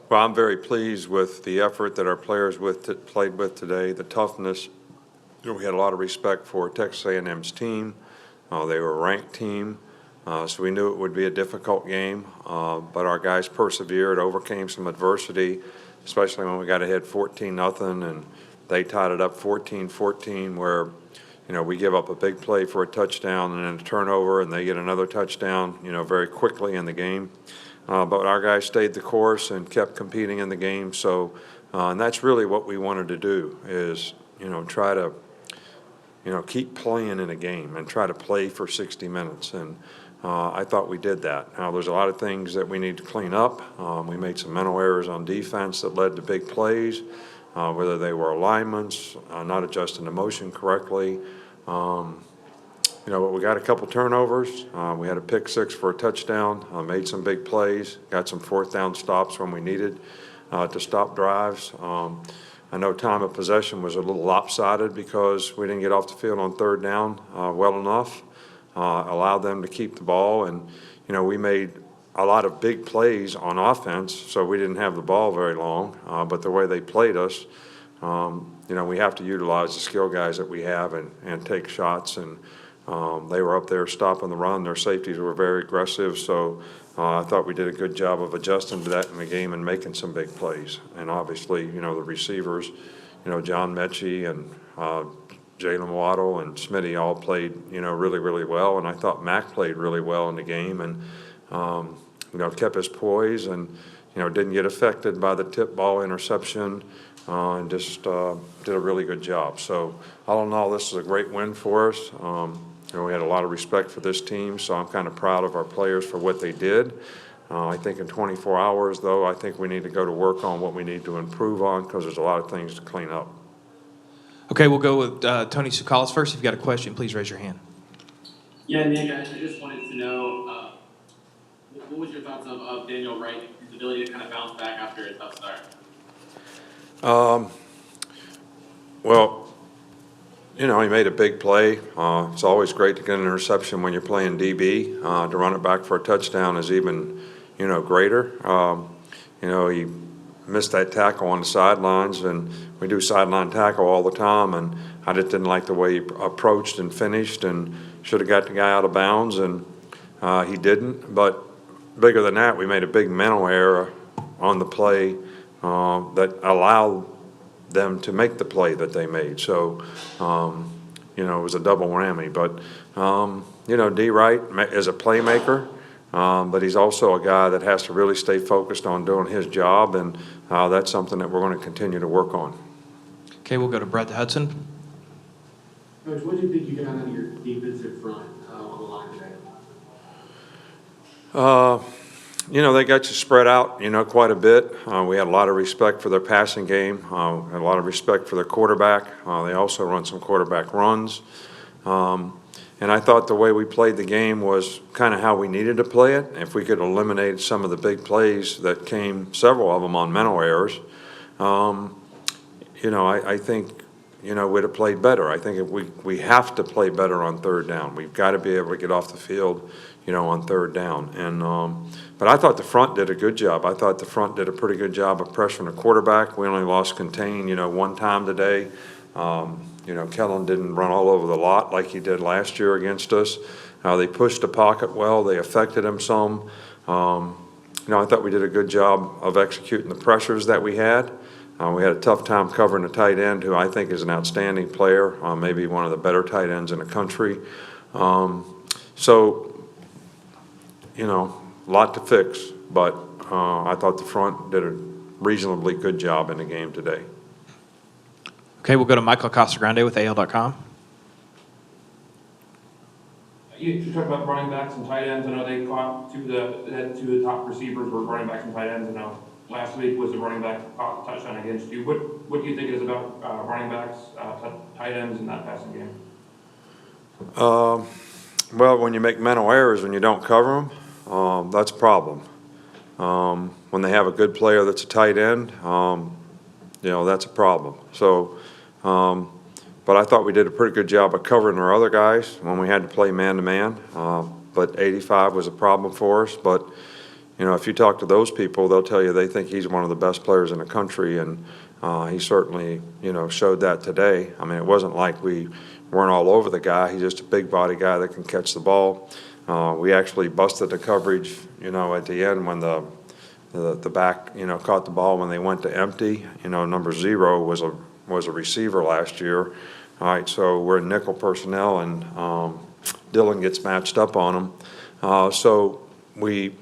Well, I'm very pleased with the effort that our players played with today, the toughness. We had a lot of respect for Texas A&M's team. They were a ranked team, so we knew it would be a difficult game, but our guys persevered, overcame some adversity, especially when we got ahead 14-0, and they tied it up 14-14, where we give up a big play for a touchdown and then a turnover, and they get another touchdown, very quickly in the game. But our guys stayed the course and kept competing in the game. So, and that's really what we wanted to do is, try to, keep playing in a game and try to play for 60 minutes. And I thought we did that. Now, there's a lot of things that we need to clean up. We made some mental errors on defense that led to big plays, whether they were alignments, not adjusting the motion correctly. But we got a couple turnovers. We had a pick six for a touchdown, made some big plays, got some fourth down stops when we needed to stop drives. I know time of possession was a little lopsided because we didn't get off the field on third down well enough, allowed them to keep the ball. And, we made a lot of big plays on offense, so we didn't have the ball very long. But the way they played us, we have to utilize the skill guys that we have and take shots. And they were up there stopping the run. Their safeties were very aggressive, so I thought we did a good job of adjusting to that in the game and making some big plays. And obviously, the receivers, John Mechie and Jalen Waddle and Smitty all played, really, really well. And I thought Mac played really well in the game and, kept his poise and, didn't get affected by the tip ball interception and just did a really good job. So all in all, this is a great win for us. We had a lot of respect for this team, so I'm kind of proud of our players for what they did. I think in 24 hours, though, I think we need to go to work on what we need to improve on because there's a lot of things to clean up. Okay, we'll go with Tony Sukalis first. If you've got a question, please raise your hand. Yeah, Nick, I just wanted to know, what was your thoughts of Daniel Wright, his ability to kind of bounce back after a tough start? Well, he made a big play. It's always great to get an interception when you're playing DB. To run it back for a touchdown is even, greater. He missed that tackle on the sidelines, and we do sideline tackle all the time, and I just didn't like the way he approached and finished and should have got the guy out of bounds, and he didn't. But bigger than that, we made a big mental error on the play that allowed them to make the play that they made. So, it was a double whammy. But, D. Wright is a playmaker, but he's also a guy that has to really stay focused on doing his job, and that's something that we're going to continue to work on. Okay, we'll go to Brett Hudson. Coach, what do you think you got out of your defensive front on the line today? They got you spread out, quite a bit. We had a lot of respect for their passing game, had a lot of respect for their quarterback. They also run some quarterback runs. And I thought the way we played the game was kind of how we needed to play it. If we could eliminate some of the big plays that came, several of them on mental errors, I think, we'd have played better. I think if we have to play better on third down. We've got to be able to get off the field, on third down. And but I thought the front did a good job. I thought the front did a pretty good job of pressuring the quarterback. We only lost contain, one time today. Kellen didn't run all over the lot like he did last year against us. They pushed the pocket well. They affected him some. I thought we did a good job of executing the pressures that we had. We had a tough time covering the tight end, who I think is an outstanding player, maybe one of the better tight ends in the country. A lot to fix, but I thought the front did a reasonably good job in the game today. Okay, we'll go to Michael Casagrande with AL.com. You talked about running backs and tight ends. I know they caught two of the top receivers were running backs and tight ends. I know last week was the running back caught the touchdown against you. What do you think it is about running backs, tight ends in that passing game? Well, when you make mental errors and you don't cover them, that's a problem. When they have a good player that's a tight end, that's a problem. So, but I thought we did a pretty good job of covering our other guys when we had to play man-to-man. But 85 was a problem for us. But, if you talk to those people, they'll tell you they think he's one of the best players in the country, and he certainly, showed that today. I mean, it wasn't like we weren't all over the guy. He's just a big body guy that can catch the ball. We actually busted the coverage, at the end when the back, caught the ball when they went to empty. Number 0 was a receiver last year. All right, so we're in nickel personnel, and Dylan gets matched up on him. So we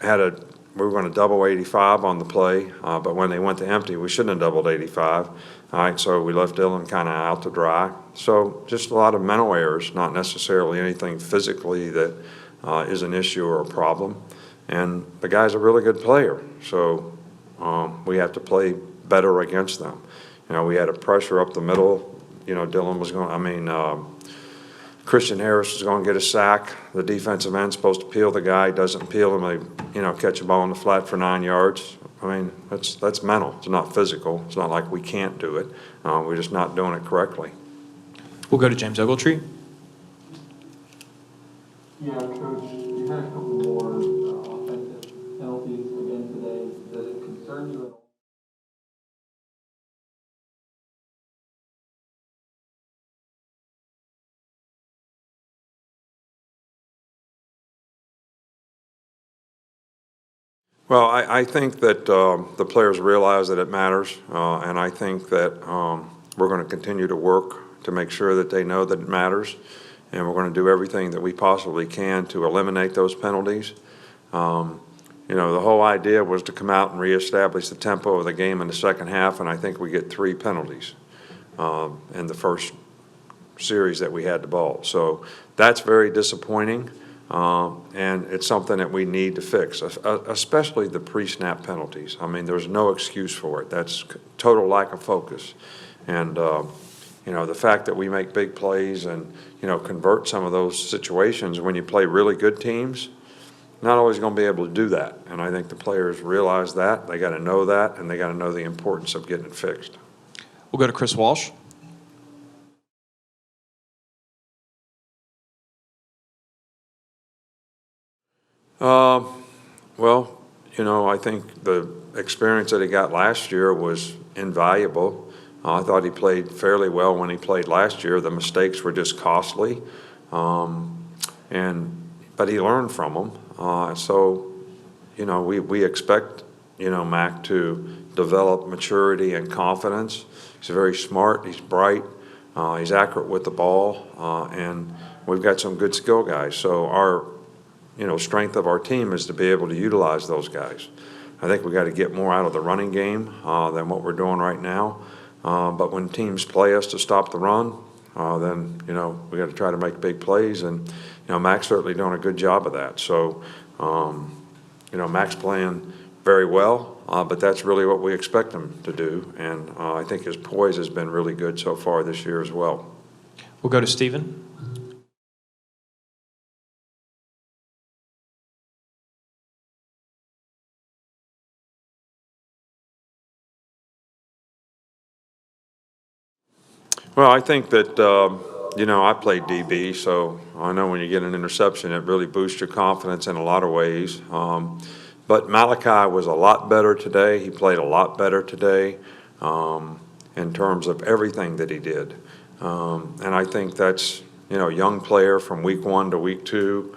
were going to double 85 on the play, but when they went to empty, we shouldn't have doubled 85. All right, so we left Dylan kind of out to dry. So just a lot of mental errors, not necessarily anything physically that is an issue or a problem. And the guy's a really good player, so we have to play better against them. We had a pressure up the middle. Dylan was Christian Harris is going to get a sack. The defensive end's supposed to peel the guy, doesn't peel him. They, catch a ball in the flat for 9 yards. I mean, that's mental. It's not physical. It's not like we can't do it. We're just not doing it correctly. We'll go to James Ogletree. Yeah, Coach, you had a couple more offensive penalties again today. Does it concern you at all? Well, I think that the players realize that it matters, and I think that we're going to continue to work to make sure that they know that it matters, and we're going to do everything that we possibly can to eliminate those penalties. The whole idea was to come out and reestablish the tempo of the game in the second half, and I think we get 3 penalties in the first series that we had the ball. So that's very disappointing. And it's something that we need to fix, especially the pre-snap penalties. I mean, there's no excuse for it. That's total lack of focus. And, the fact that we make big plays and, convert some of those situations when you play really good teams, not always going to be able to do that. And I think the players realize that. They got to know that, and they got to know the importance of getting it fixed. We'll go to Chris Walsh. Well, I think the experience that he got last year was invaluable. I thought he played fairly well when he played last year. The mistakes were just costly, but he learned from them. So, we expect, Mac to develop maturity and confidence. He's very smart. He's bright. He's accurate with the ball, and we've got some good skill guys. So our strength of our team is to be able to utilize those guys. I think we got to get more out of the running game than what we're doing right now. But when teams play us to stop the run, then we got to try to make big plays, and Mac's certainly doing a good job of that. So Mac's playing very well, but that's really what we expect him to do, and I think his poise has been really good so far this year as well. We'll go to Stephen. Well, I think that, I played DB, so I know when you get an interception, it really boosts your confidence in a lot of ways. But Malachi was a lot better today. He played a lot better today in terms of everything that he did. And I think that's, a young player from week 1 to week 2,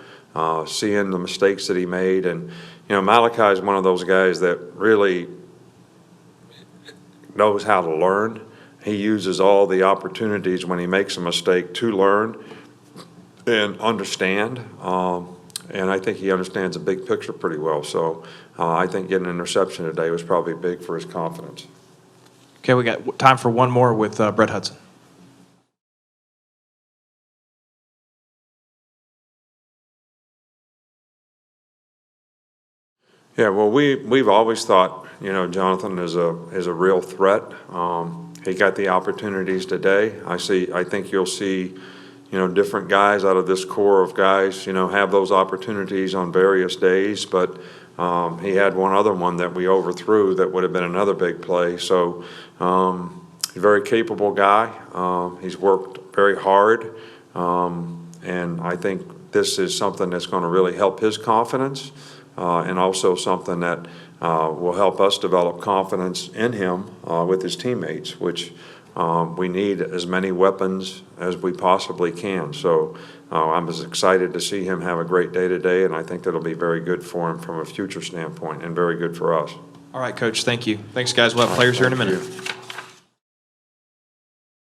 seeing the mistakes that he made. And, Malachi is one of those guys that really knows how to learn. He uses all the opportunities when he makes a mistake to learn and understand. And I think he understands the big picture pretty well. So I think getting an interception today was probably big for his confidence. Okay, we got time for one more with Brett Hudson. Yeah, well, we've always thought, Jonathan is a real threat. He got the opportunities today. I think you'll see, different guys out of this core of guys, have those opportunities on various days. But he had one other one that we overthrew that would have been another big play. So he's a very capable guy. He's worked very hard, and I think this is something that's going to really help his confidence. and also something that will help us develop confidence in him with his teammates, which we need as many weapons as we possibly can. So I'm as excited to see him have a great day today, and I think that'll be very good for him from a future standpoint and very good for us. All right, Coach, thank you. Thanks, guys. We'll have players here in a minute. Thank you.